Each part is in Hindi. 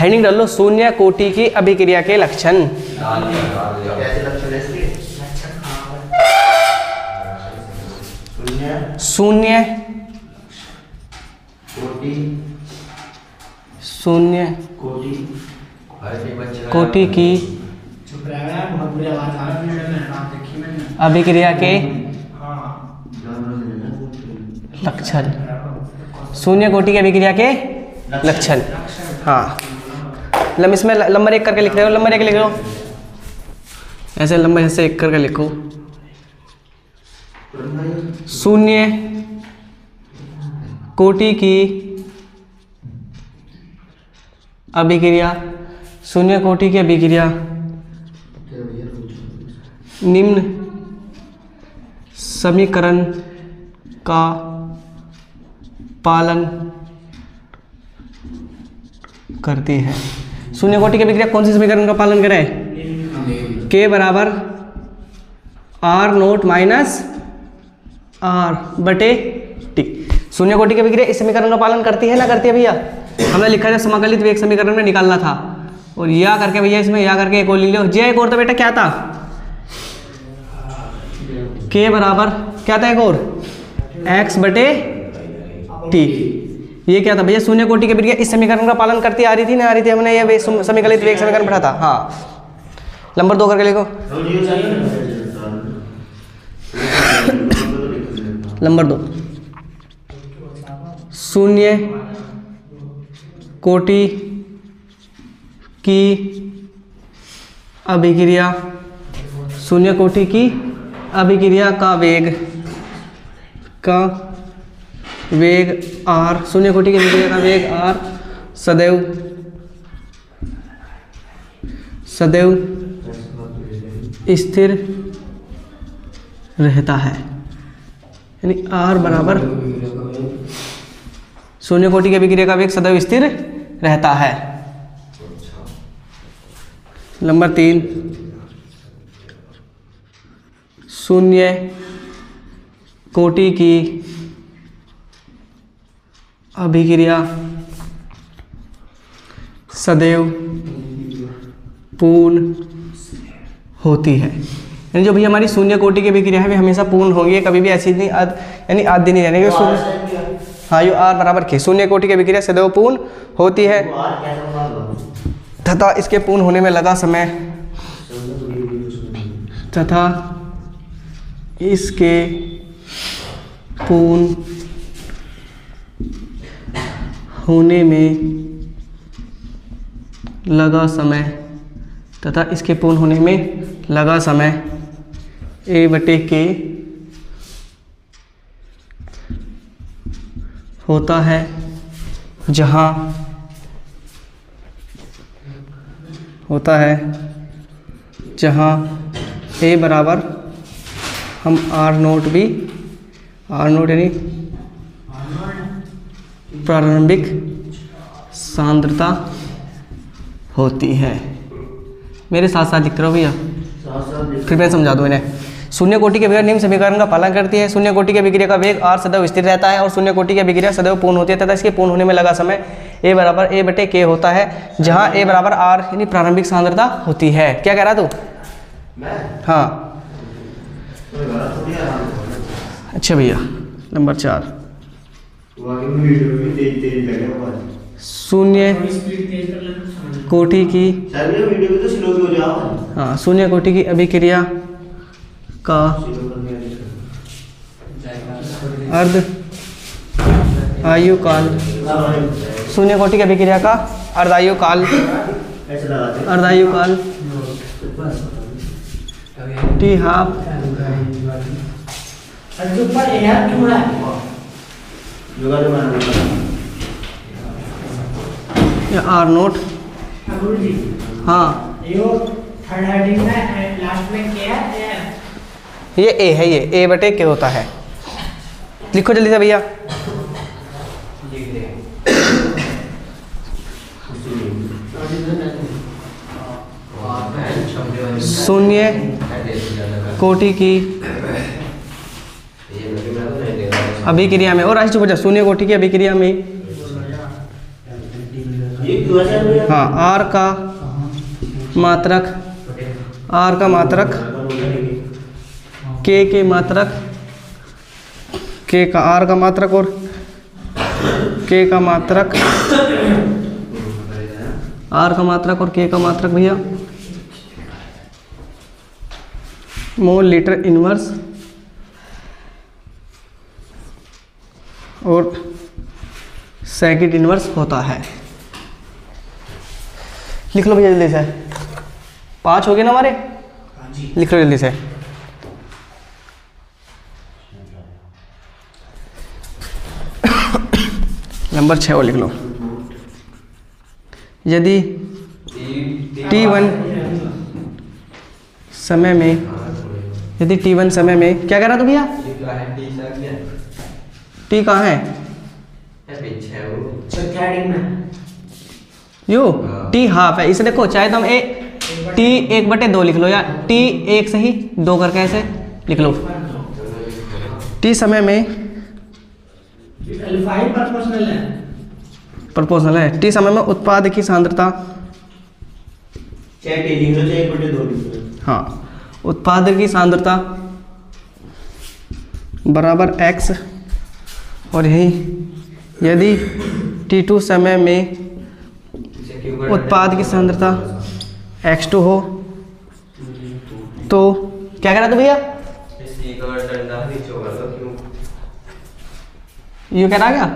हेडिंग डाल लो शून्य कोटि की अभिक्रिया के लक्षण। शून्य कोटि की अभिक्रिया के लक्षण। शून्य कोटि की अभिक्रिया के लक्षण। हाँ, इसमें नंबर 1 करके लिख रहे हो, नंबर 1 लिख रहे हो, ऐसे नंबर ऐसे 1 करके लिखो। शून्य कोटि की अभिक्रिया, शून्य कोटि की अभिक्रिया निम्न समीकरण का पालन करती है। शून्य कोटि की अभिक्रिया कौन सी समीकरण का पालन करे? के बराबर आर नोट माइनस आर बटे टी। शून्य कोटि की अभिक्रिया इस समीकरण का पालन करती है ना करती है भैया? हमने लिखा है समाकलित वेग समीकरण में निकालना था, और या करके भैया इसमें या करके एक और ले लो। जे एक और तो बेटा क्या था? के बराबर क्या था एक और? एक्स बटे टी। ये क्या था भैया? शून्य कोटि की अभिक्रिया इस समीकरण का पालन करती आ रही थी ना आ रही थी? हमने ये समीकलित वेग समीकरण पढ़ा था। हाँ, नंबर 2 करके लिखो। नंबर 2, शून्य कोटि की अभिक्रिया, शून्य कोटि की अभिक्रिया का वेग आर, शून्य कोटि की अभिक्रिया का वेग आर सदैव स्थिर रहता है। यानी आर बराबर शून्य कोटि की अभिक्रिया का वेग सदैव स्थिर रहता है। नंबर 3, शून्य कोटि की अभिक्रिया सदैव पूर्ण होती है। यानी जो भी हमारी शून्य कोटि की अभिक्रिया है वे हमेशा पूर्ण होगी, कभी भी ऐसी नहीं यानी आदि नहीं रहने की। हाँ, यो आर बराबर के शून्य कोटि की अभिक्रिया सदैव पूर्ण होती है तथा इसके पूर्ण होने में लगा समय तथा इसके पूर्ण होने में लगा समय तथा इसके पूर्ण होने में लगा समय ए बटे के होता है, जहाँ ए बराबर हम आर नोट यानी प्रारंभिक सांद्रता होती है। मेरे साथ साथ लिख रहे हो भैया, कृपया समझा दो इन्हें। शून्य कोटि की अभिक्रिया निम्न समीकरण का पालन करती है। शून्य कोटि की अभिक्रिया का वेग आर सदैव स्थिर रहता है और शून्य कोटि की अभिक्रिया सदैव पूर्ण होती है तथा इसके पूर्ण होने में लगा समय ए बराबर ए बटे के होता है, जहाँ ए बराबर आर यानी प्रारंभिक सांद्रता होती है। क्या कह रहा तू? हाँ, अच्छा भैया। नंबर 4, शून्य कोटि की शून्य कोटि की अभिक्रिया का अर्ध आयु काल, शून्य कोटि की अभिक्रिया का अर्धायु काल टी हाफ या आर नोट। हाँ, ये ए है, ये ए बटे के होता है। लिखो जल्दी से भैया। शून्य कोटि की अभिक्रिया में, और चुप हो जा, शून्य कोटि की अभिक्रिया में हाँ आर का मात्रक, आर का मात्रक, के मात्रक, के का आर का मात्रक और के का मात्रक, आर का मात्रक और के का मात्रक भैया मोल लीटर इनवर्स और सेकंड इनवर्स होता है। लिख लो भैया जल्दी से, 5 हो गए ना हमारे, लिख लो जल्दी से। नंबर 6 वो लिख लो। यदि t1 समय में, यदि t1 समय में क्या कह रहा तू भैया, t कहाँ है, यू t हाफ है, इसे देखो चाहे तो हम t 1/2 लिख लो या t 1 से ही 2 करके ऐसे लिख लो। t समय में प्रोपोर्शनल है, t समय में उत्पाद की सांद्रता, हाँ उत्पाद की सांद्रता बराबर x और यही यदि t2 समय में उत्पाद की सांद्रता x2 हो तो क्या कह रहा था भैया, यू कह रहा क्या,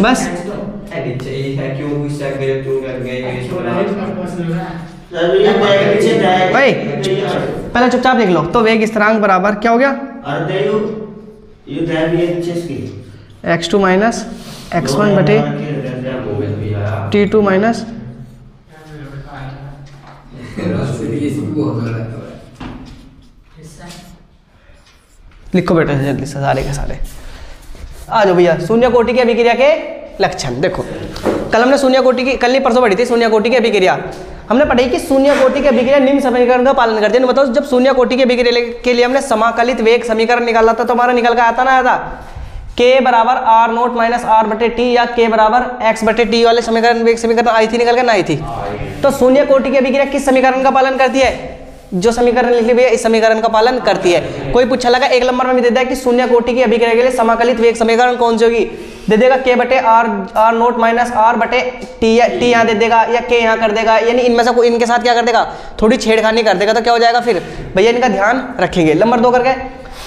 बस भाई पहले चुपचाप लिख लो। तो वेग स्थिरांक बराबर क्या हो गया, x2 माइनस x1 बटे t2 माइनस लिखो बेटा जल्दी से सारे के सारे। आ जाओ भैया, शून्य कोटि की अभिक्रिया के लक्षण देखो। कल हमने शून्य कोटि की, कल नहीं परसों पढ़ी थी शून्य कोटि की अभिक्रिया। हमने पढ़ी कि शून्य कोटि की अभिक्रिया निम्न समीकरण का पालन करती है। बताओ जब शून्य कोटि की अभिक्रिया के लिए हमने समाकलित वेग समीकरण निकाला था तो हमारा निकल कर आता ना आया था k बराबर r नोट माइनस r बटे टी या k बराबर x बटे टी वाले समीकरण, वेग समीकरण आई थी निकल कर ना आई थी। तो शून्य कोटि की अभिक्रिया किस समीकरण का पालन करती है, जो समीकरण लिख लिया इस समीकरण का पालन करती है। कोई पूछा लगा एक नंबर में भी दे दिया कि शून्य कोटि की अभिक्रिया के लिए समाकलित वेग समीकरण कौन सी होगी, दे देगा k बटे r नोट माइनस r बटे टी, टी यहाँ दे देगा या k यहाँ कर देगा, यानी इनमें से कोई इनके साथ क्या कर देगा, थोड़ी छेड़खानी कर देगा। तो क्या हो जाएगा फिर भैया, इनका ध्यान रखेंगे। नंबर 2 करके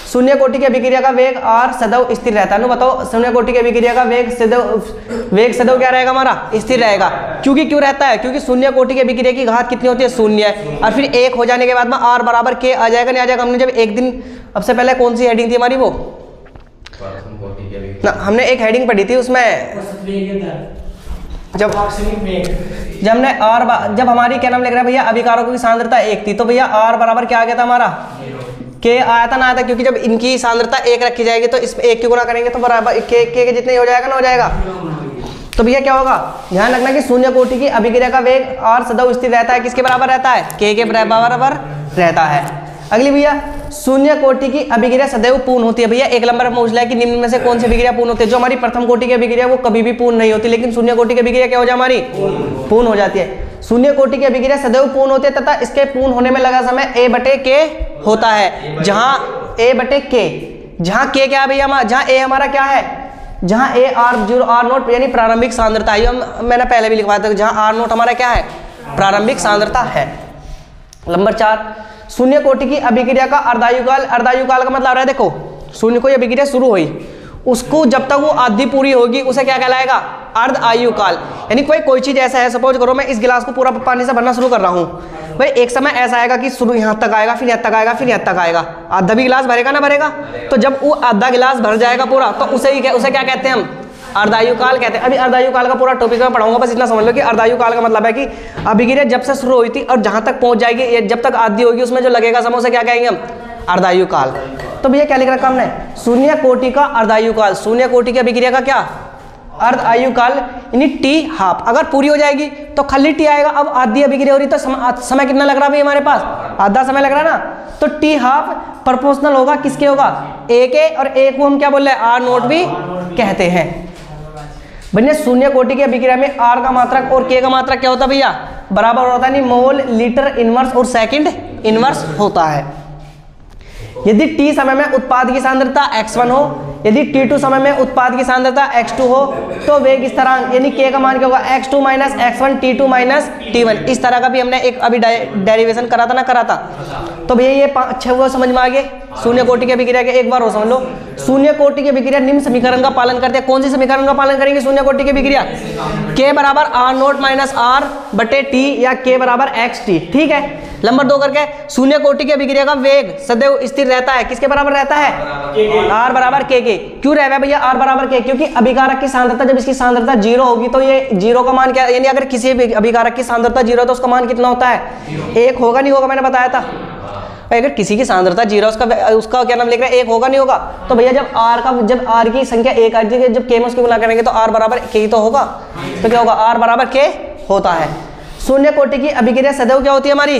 शून्य कोटि की अभिक्रिया का वेग r सदैव स्थिर रहता है। बताओ शून्य कोटि की अभिक्रिया का वेग सदैव क्या रहेगा हमारा, स्थिर रहेगा। क्योंकि क्यों रहता है, क्योंकि शून्य कोटि की अभिक्रिया की घात कितनी होती है, शून्य है। और फिर 1 हो जाने के बाद में r बराबर k आ जाएगा, नहीं आ जाएगा। हमने जब एक दिन अब से पहले कौन सी हेडिंग थी हमारी, वो ना हमने एक हेडिंग पढ़ी थी उसमें जब हमने जब हमारी क्या नाम लिख रहा है भैया, अभिकारकों की सांद्रता 1 थी तो भैया r बराबर क्या आ गया था हमारा, k आया था ना आया था। क्योंकि जब इनकी सांद्रता 1 रखी जाएगी तो इस 1 की गुणा करेंगे तो बराबर k के जितने हो जाएगा ना हो जाएगा। तो भैया क्या होगा, ध्यान रखना कि शून्य कोटि की अभिक्रिया का वेग r सदैव स्थिर रहता है, किसके बराबर रहता है, k के बराबर रहता है। अगली भैया, शून्य कोटि की अभिक्रिया सदैव पूर्ण होती है। भैया एक नंबर में पूछ लिया कि निम्न में से कौन सी अभिक्रिया पूर्ण होती है। जो हमारी प्रथम कोटि की अभिक्रिया वो कभी भी पूर्ण नहीं होती, लेकिन शून्य कोटि की अभिक्रिया क्या हो जाए हमारी, पूर्ण हो जाती है। शून्य कोटि की अभिक्रिया सदैव पूर्ण होती है तथा इसके पूर्ण होने में लगा समय a बटे k होता है। जहां a बटे k, जहां k क्या है भैया, जहां a हमारा क्या है, जहां a r नोट यानी प्रारंभिक सांद्रता है। मैंने पहले भी लिखवाया था, जहां r नोट हमारा क्या है, प्रारंभिक सांद्रता है। नंबर 4, शून्य कोटि की अभिक्रिया का अर्धायुकाल। अर्धायुकाल का मतलब है, देखो शून्य कोई अभिक्रिया शुरू हुई, उसको जब तक वो आधी पूरी होगी उसे क्या कहलाएगा, अर्ध आयुकाल। यानी कोई चीज ऐसा है, सपोज करो मैं इस गिलास को पूरा पानी से भरना शुरू कर रहा हूँ भाई, एक समय ऐसा आएगा कि शुरू यहाँ तक आएगा, फिर यहाँ तक आएगा, फिर यहाँ तक आएगा, आधा भी गिलास भरेगा ना भरेगा। तो जब वो आधा गिलास भर जाएगा पूरा तो उसे क्या कहते हैं हम, अर्धायुकाल कहते हैं। अभी अर्धायुकाल का पूरा टॉपिक मैं पढ़ाऊंगा, बस इतना समझ लो कि अर्धायुकाल का मतलब है कि अभिक्रिया जब से शुरू हुई थी और जहां तक पहुंच जाएगी, जब तक आधी होगी उसमें जो लगेगा समय उसे क्या कहेंगे हम, अर्धायुकाल। तो भैया क्या लिख रखा हमने, शून्य कोटि का अर्धायुकाल। शून्य कोटि की अभिक्रिया का क्या, अर्ध आयु काल यानी टी हाफ। अगर पूरी हो जाएगी तो खाली टी आएगा। अब आधी अभिक्रिया हो रही तो समय कितना लग रहा भाई हमारे पास, आधा समय लग रहा ना। तो टी हाफ प्रोपोर्शनल होगा किसके होगा, ए के, और ए को हम क्या बोल रहे हैं, आर नोट भी कहते हैं। भैया शून्य कोटि की अभिक्रिया में आर का मात्रक और के का मात्रक क्या होता है भैया, बराबर होता है, नहीं मोल लीटर इनवर्स और सेकंड इनवर्स होता है। यदि t समय में उत्पाद की सांद्रता x1 हो, यदि t2 समय में उत्पाद की सांद्रता x2 हो, तो वेग स्थिरांक यानी k का मान क्या होगा, x2 minus x1 t2 minus t1। इस तरह का भी हमने एक अभी डेरिवेशन करा था ना, करा था। तो भैया ये 6 वो समझ में आ गए शून्य कोटि की अभिक्रिया के। एक बार और समझ लो, शून्य कोटि की अभिक्रिया निम्न समीकरण का पालन करते हैं। कौन सी समीकरण का पालन करेंगे शून्य कोटि की अभिक्रिया, k बराबर आर नोट माइनस आर बटे टी या k बराबर एक्स टी। ठीक है। नंबर 2 करके शून्य कोटि की अभिक्रिया का वेग सदैव स्थिर रहता है, किसके बराबर रहता है, r बराबर k के। क्यों रह भैया r बराबर k, क्योंकि अभिकारक की सांद्रता जब इसकी सांद्रता 0 होगी तो ये 0 का मान क्या, यानी अगर किसी भी अभिकारक की सांद्रता 0 है तो उसका मान कितना होता है, 1 होगा नहीं होगा, मैंने बताया था। अगर किसी की सांद्रता 0 उसका क्या नाम लिख रहे हैं, 1 होगा नहीं होगा। तो भैया जब r की संख्या 1 आ जाएगी, जब k में उसकी गुणा करेंगे तो r बराबर k तो होगा। तो क्या होगा, r बराबर k होता है। शून्य कोटि की अभिक्रिया सदैव क्या होती है हमारी,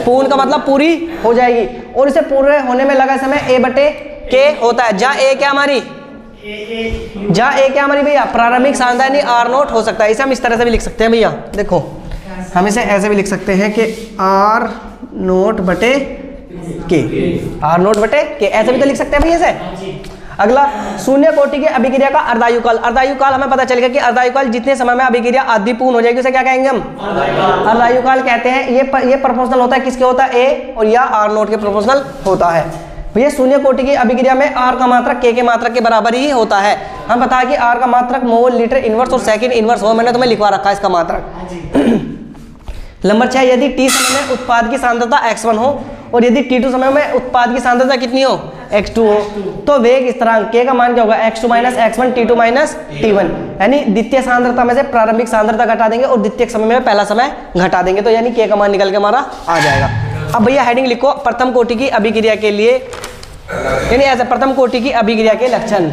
पूर्ण का मतलब पूरी हो जाएगी, और इसे पूरे होने में लगा समय a बटे k होता है। जहाँ a क्या हमारी, जहाँ a क्या हमारी भैया, प्रारंभिक सांद्रता यानी r नोट हो सकता है। इसे हम इस तरह से भी लिख सकते हैं भैया, देखो हम इसे ऐसे भी लिख सकते हैं कि r नोट बटे k, r नोट बटे k, ऐसे भी तो लिख सकते हैं भैया इसे। अगला शून्य कोटि की अभिक्रिया का अर्धायुकाल। अर्धायुकाल हमें पता चलेगा कि अर्धायुकाल जितने समय में अभिक्रिया आधी पूर्ण हो जाएगी उसे क्या कहेंगे हम, अर्धायुकाल कहते हैं। ये प्रोपोर्शनल होता है किसके होता है, a और या r नोट के प्रोपोर्शनल होता है। भैया शून्य कोटि की अभिक्रिया में r का मात्रक k के मात्रक के बराबर ही होता है। हम बता कि r का मात्रक मोल लीटर इनवर्स और सेकंड इनवर्स हो, मैंने तुम्हें लिखवा रखा है इसका मात्रक। नंबर 6, यदि t समय में उत्पाद की सांद्रता x1 हो और यदि t2 समय में उत्पाद की सांद्रता कितनी हो, x2 हो, तो वेग स्थिरांक k का मान क्या होगा, x2 minus x1 t2 minus t1। यानी द्वितीय सांद्रता में से प्रारंभिक सांद्रता घटा देंगे और द्वितीय समय में पहला समय घटा देंगे, तो यानी k का मान निकल के हमारा आ जाएगा। अब भैया हेडिंग लिखो, प्रथम कोटि की अभिक्रिया के लिए, यानी ऐसा प्रथम कोटि की अभिक्रिया के लक्षण।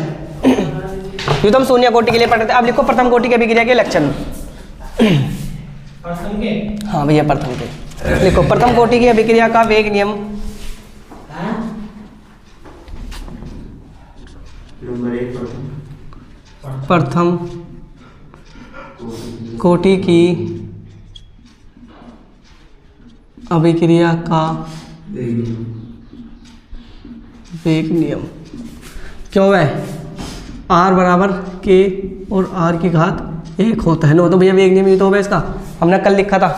ये तो हम शून्य कोटि के लिए पढ़ते थे, अब लिखो प्रथम कोटि की अभिक्रिया के लक्षण। हाँ भैया प्रथम के लिखो, प्रथम कोटि की अभिक्रिया का वेग नियम। प्रथम कोटि की अभिक्रिया का वेग नियम क्या है, r बराबर k और r की घात 1 होता है ना। तो भैया वेग नियम ये तो होगा इसका, हमने कल लिखा था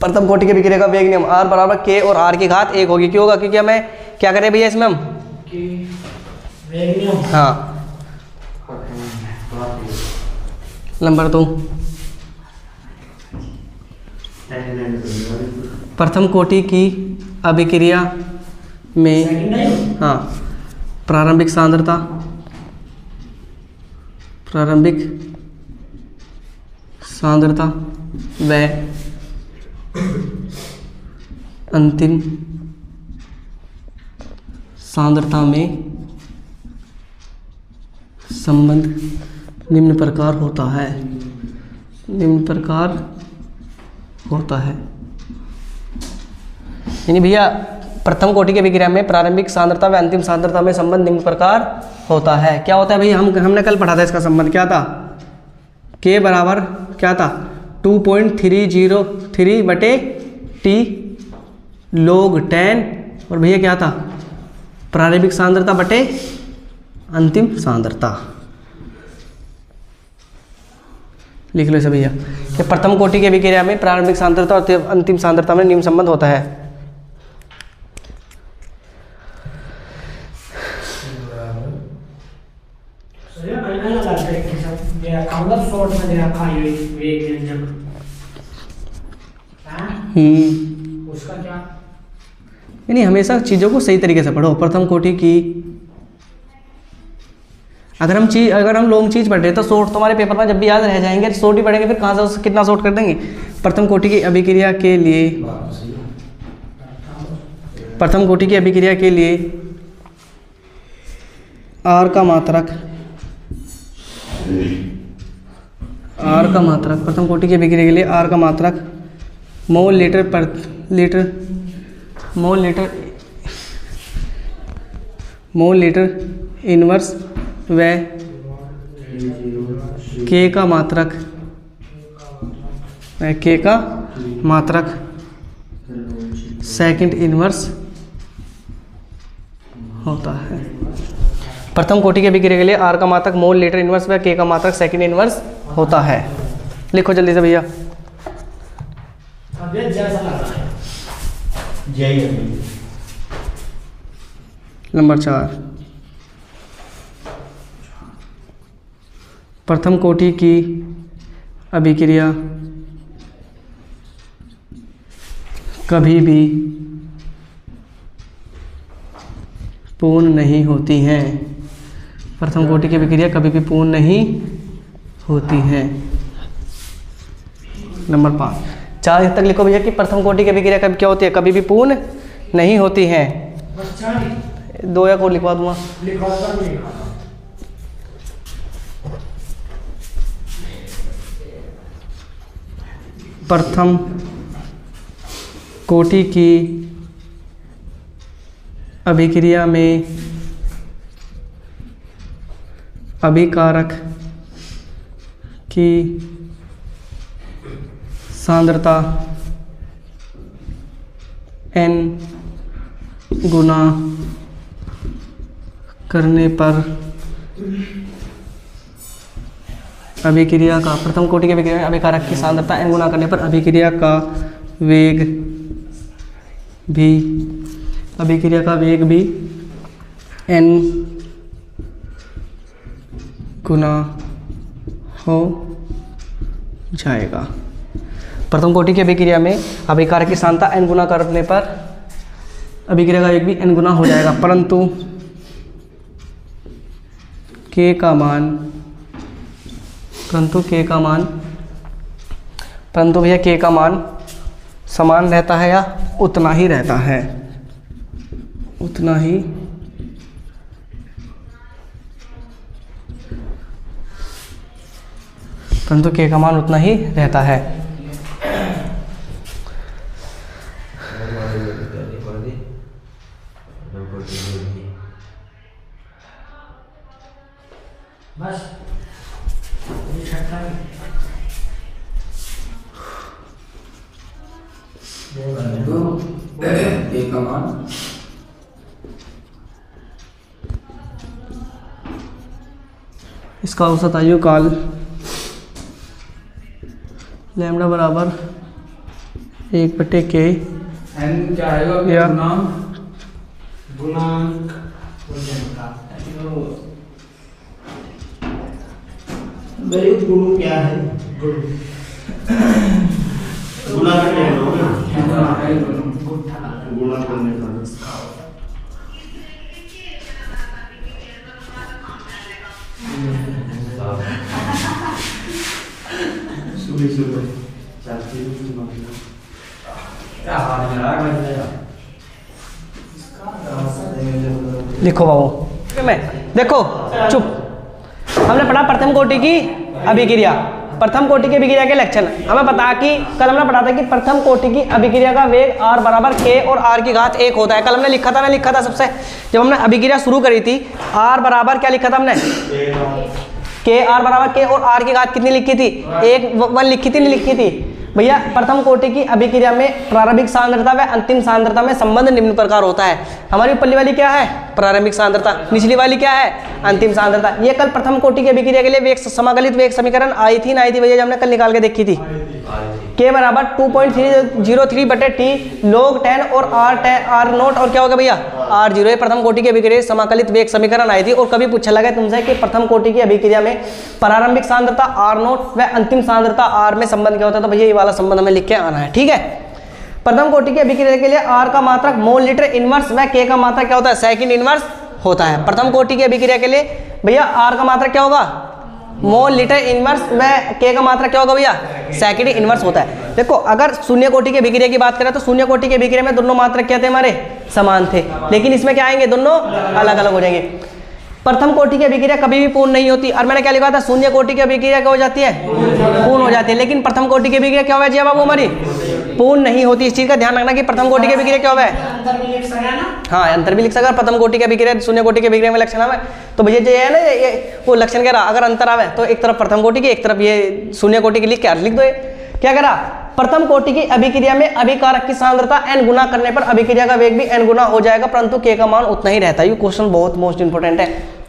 प्रथम कोटि के अभिक्रिया का वेग नियम r बराबर k और r की घात 1 होगी। क्यों होगा, क्योंकि हमें क्या करें भैया इसमें हम वेग नियम, हाँ। नंबर 2, प्रथम कोटि की अभिक्रिया में, हाँ, प्रारंभिक सांद्रता व अंतिम सांद्रता में संबंध निम्न प्रकार होता है, यानी भैया प्रथम कोटि की अभिक्रिया में प्रारंभिक सांद्रता व अंतिम सांद्रता में संबंध निम्न प्रकार होता है। क्या होता है भैया, हमने कल पढ़ा था इसका संबंध क्या था, k बराबर क्या था 2.303 बटे t log 10, और भैया क्या था प्रारंभिक सांद्रता बटे अंतिम सांद्रता। लिख लो इसे भैया कि प्रथम कोटि की अभिक्रिया में प्रारंभिक सांद्रता और अंतिम सांद्रता में निम्न संबंध होता है। उसका क्या, यानी हमेशा चीज़ों को सही तरीके से पढ़ो। प्रथम कोटि की, अगर हम लॉन्ग चीज़ पढ़ रहे तो शॉर्ट तुम्हारे पेपर में जब भी याद रह जाएंगे, शॉर्ट ही पढ़ेंगे फिर कहाँ से कितना शॉर्ट कर देंगे। प्रथम कोटि की अभिक्रिया के लिए, प्रथम कोटि की अभिक्रिया के लिए r का मात्रक आर का मात्रक, प्रथम कोटि की अभिक्रिया के लिए आर का मात्रक मोल लीटर पर लीटर मोल लीटर इनवर्स व के का मात्रक सेकंड इनवर्स होता है। प्रथम कोटि की अभिक्रिया के लिए आर का मात्रक मोल लीटर इनवर्स व के का मात्रक सेकंड इनवर्स होता है। लिखो जल्दी से भैया। नंबर 4, प्रथम कोटि की अभिक्रिया कभी भी पूर्ण नहीं होती हैं। प्रथम कोटि की अभिक्रिया कभी भी पूर्ण नहीं होती हैं। नंबर 5, 4 तक लिखो भैया कि प्रथम कोटि की अभिक्रिया कब क्या होती है, कभी भी पूर्ण नहीं होती हैं। 2 या को लिखवा दूंगा। प्रथम कोटि की अभिक्रिया में अभिकारक की सांद्रता n गुना करने पर अभिक्रिया का, प्रथम कोटि की अभिक्रिया में अभिकारक की सांद्रता n गुना करने पर अभिक्रिया का वेग भी n गुना हो जाएगा। प्रथम कोटि की अभिक्रिया में अभिकारक की सांद्रता n गुना करने पर अभिक्रिया का वेग भी n गुना हो जाएगा, परंतु k का मान भैया k का मान समान रहता है या उतना ही रहता है, परंतु k का मान उतना ही रहता है। इसका औसत आयु काल लैम्डा बराबर 1/k n क्या आएगा, या गुणांक गुरु क्या है, गुणा करने का लिखो बाबू। मैं देखो चुप, हमने पढ़ा प्रथम कोटि की अभिक्रिया, प्रथम कोटि की अभिक्रिया के लक्षण। हमें पता कि कल हमने पढ़ा था कि प्रथम कोटि की अभिक्रिया का वेग r बराबर k और r की घात 1 होता है। कल हमने लिखा था सबसे, जब हमने अभिक्रिया शुरू करी थी r बराबर क्या लिखा था हमने, k, r बराबर k और r की घात कितनी लिखी थी, 1 लिखी थी, नहीं लिखी थी भैया। प्रथम कोटि की अभिक्रिया में प्रारंभिक सांद्रता व अंतिम सांद्रता में संबंध निम्न प्रकार होता है। हमारी ऊपरली वाली क्या है, प्रारंभिक सांद्रता, निचली वाली क्या है, अंतिम सांद्रता। ये कल प्रथम कोटि की अभिक्रिया के लिए वेग समाकलित वेग समीकरण आई थी भैया, जो हमने कल निकाल के देखी थी। k बराबर 2.303/t log 10 और r नोट और क्या होगा भैया r0। ये प्रथम कोटि की अभिक्रिया समाकलित वेग समीकरण आई थी। और कभी पूछा लगा तुमसे कि प्रथम कोटि की अभिक्रिया में प्रारंभिक सांद्रता r0 व अंतिम सांद्रता r में संबंध क्या होता है, तो भैया ये वाला संबंध हमें लिख के आना है, ठीक है। प्रथम कोटि की अभिक्रिया के लिए r का मात्रक मोल लीटर इनवर्स व k का मात्रक क्या होता है, सेकंड इनवर्स होता है। प्रथम कोटि की अभिक्रिया के लिए भैया r का मात्रक क्या होगा, मोल लीटर इनवर्स व k का मात्रक क्या होगा भैया, सेकंड इनवर्स होता है। देखो अगर शून्य कोटि की अभिक्रिया की बात करें तो शून्य कोटि की अभिक्रिया में दोनों मात्रक क्या थे हमारे, समान थे, लेकिन इसमें क्या आएंगे, दोनों अलग अलग हो जाएंगे। प्रथम कोटि की अभिक्रिया कभी भी पूर्ण नहीं होती। और मैंने क्या लिखा था, शून्य कोटि की अभिक्रिया क्या हो जाती है, पूर्ण हो जाती है। लेकिन प्रथम कोटि की अभिक्रिया क्या हुआ जी बाबू हमारी, पूर्ण नहीं होती। इस चीज का ध्यान रखना कि प्रथम कोटि की अभिक्रिया क्या हुआ है, हाँ अंतर भी लिख सका। प्रथम कोटि की अभिक्रिया शून्य कोटि की अभिक्रिया में लक्षण आवे तो भैया जो है ना ये वो लक्षण कह रहा, अगर अंतर आवे तो एक तरफ प्रथम कोटि की एक तरफ ये शून्य कोटि की लिख के लिख दो। क्या करा, प्रथम कोटि की अभिक्रिया में अभिकारक की सांद्रता n गुना करने पर अभिक्रिया का वेग भी n गुना हो जाएगा, परंतु k का मान उतना ही रहता है। ये क्वेश्चन बहुत मोस्ट इंपोर्टेंट है,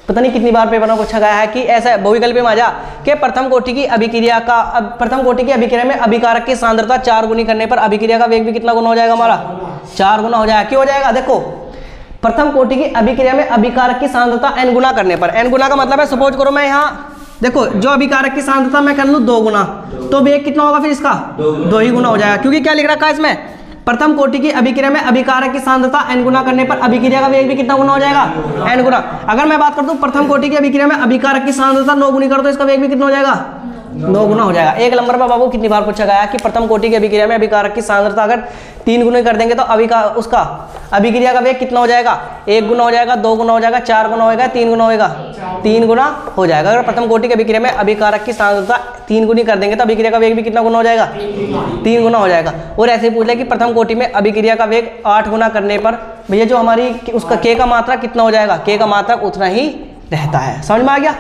पता नहीं कितनी बार पेपर में पूछा गया है कि ऐसा बहुविकल्पी में आ जा कि प्रथम कोटि की अभिक्रिया में अभिकारक की सांद्रता 4 गुनी करने पर अभिक्रिया का वेग भी कितना गुना हो जाएगा हमारा, 4 गुना हो जाएगा। क्यों हो जाएगा, देखो प्रथम कोटि की अभिक्रिया में अभिकारक की सांद्रता n गुना करने पर, n गुना का मतलब है सपोज करो मैं यहाँ देखो जो अभिकारक की सांद्रता मैं कर लूँ 2 गुना, तो वेग कितना होगा फिर इसका 2 ही गुना हो जाएगा। क्योंकि क्या लिख रखा है इसमें, प्रथम कोटि की अभिक्रिया में अभिकारक की सांद्रता n गुना करने पर अभिक्रिया का वेग भी कितना गुना हो जाएगा, n गुना। अगर मैं बात कर दूं प्रथम कोटि की अभिक्रिया में अभिकारक की सांद्रता 9 गुनी करो तो इसका वेग भी कितना हो जाएगा, 9 गुना हो जाएगा। एक नंबर पर बाबू कितनी बार पूछा गया कि प्रथम कोटि की अभिक्रिया में अभिकारक की सांद्रता अगर 3 गुना कर देंगे तो उसका अभिक्रिया का वेग कितना हो जाएगा, 1 गुना हो जाएगा, 2 गुना हो जाएगा, 4 गुना होगा, 3 गुना होगा, 3 गुना हो जाएगा। अगर प्रथम कोटि की अभिक्रिया में अभिकारक की सांद्रता 3 गुनी कर देंगे तो अभिक्रिया का वेग भी कितना गुना हो जाएगा, 3 गुना हो जाएगा। और ऐसे ही पूछ ले कि प्रथम कोटि में अभिक्रिया का वेग 8 गुना करने पर भैया जो हमारी उसका k का मात्रा कितना हो जाएगा, k का मात्रा उतना ही रहता है। समझ में आ गया।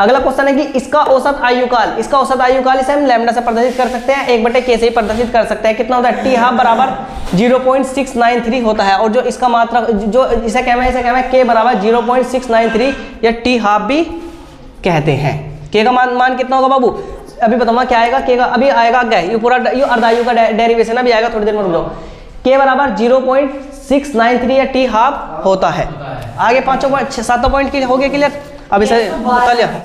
अगला क्वेश्चन है कि इसका औसत आयुकाल, इसका औसत आयुकाल इसे हम लैम्डा से प्रदर्शित कर सकते हैं, 1/k से ही प्रदर्शित कर सकते हैं। कितना होता है, t हाफ बराबर 0.693 होता है। और जो इसका मात्रा जो इसे कहना है k बराबर 0.693 या t हाफ भी कहते हैं। k का मान कितना होगा बाबू, अभी बताऊंगा क्या आएगा k का, अभी आएगा क्या है, ये पूरा ये अर्धायु का डेरिवेशन अभी आएगा, थोड़ी देर में रुक जाओ। k बराबर 0.693 या t हाफ होता है। आगे 5 पॉइंट 7 पॉइंट की हो गया क्लियर, अब इसे बता लिया।